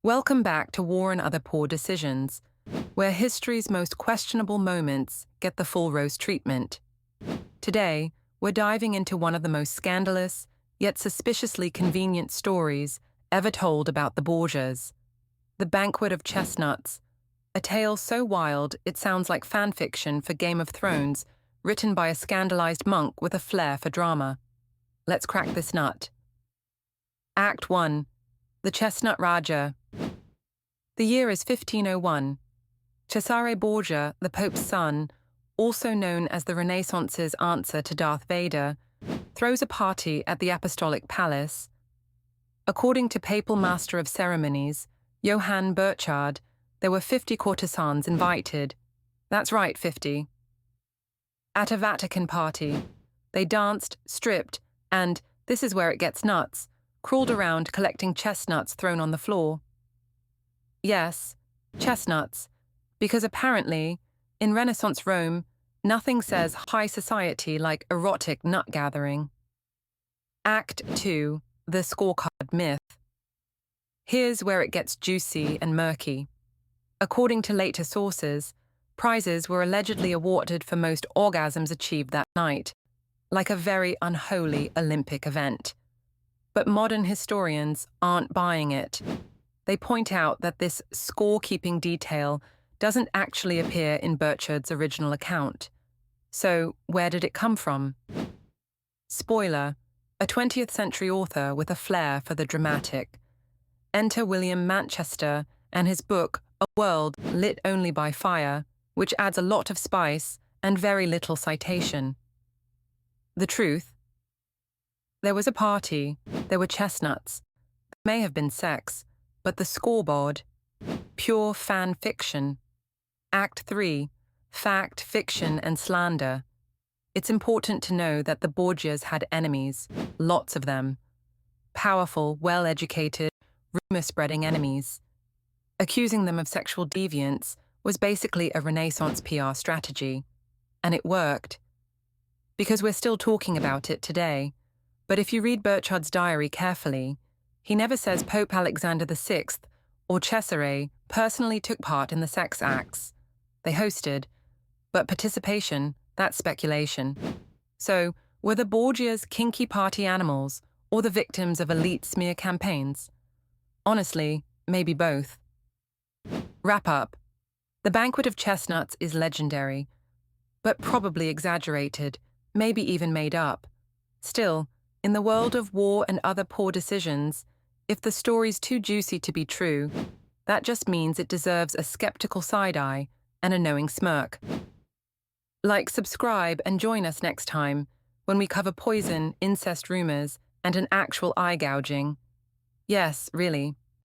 Welcome back to War and Other Poor Decisions, where history's most questionable moments get the full roast treatment. Today, we're diving into one of the most scandalous, yet suspiciously convenient stories ever told about the Borgias. The Banquet of Chestnuts, a tale so wild it sounds like fan fiction for Game of Thrones, written by a scandalized monk with a flair for drama. Let's crack this nut. Act 1. The Chestnut Raja. The year is 1501. Cesare Borgia, the Pope's son, also known as the Renaissance's answer to Darth Vader, throws a party at the Apostolic Palace. According to Papal Master of Ceremonies, Johann Burchard, there were 50 courtesans invited. That's right, 50. At a Vatican party, they danced, stripped, and, this is where it gets nuts, crawled around collecting chestnuts thrown on the floor. Yes, chestnuts, because apparently, in Renaissance Rome, nothing says high society like erotic nut gathering. Act 2. The Scorecard Myth. Here's where it gets juicy and murky. According to later sources, prizes were allegedly awarded for most orgasms achieved that night, like a very unholy Olympic event. But modern historians aren't buying it. They point out that this score-keeping detail doesn't actually appear in Burchard's original account. So, where did it come from? Spoiler, a 20th century author with a flair for the dramatic. Enter William Manchester and his book, A World Lit Only by Fire, which adds a lot of spice and very little citation. The truth? There was a party, there were chestnuts, there may have been sex, but the scoreboard, pure fan fiction. Act 3, fact, fiction, and slander. It's important to know that the Borgias had enemies, lots of them. Powerful, well-educated, rumor-spreading enemies. Accusing them of sexual deviance was basically a Renaissance PR strategy. And it worked. Because we're still talking about it today. But if you read Burchard's diary carefully, he never says Pope Alexander VI or Cesare personally took part in the sex acts. They hosted, but participation, that's speculation. So, were the Borgias kinky party animals or the victims of elite smear campaigns? Honestly, maybe both. Wrap up. The Banquet of Chestnuts is legendary, but probably exaggerated, maybe even made up. Still, in the world of war and other poor decisions, if the story's too juicy to be true, that just means it deserves a skeptical side-eye and a knowing smirk. Like, subscribe, and join us next time when we cover poison, incest rumors, and an actual eye gouging. Yes, really.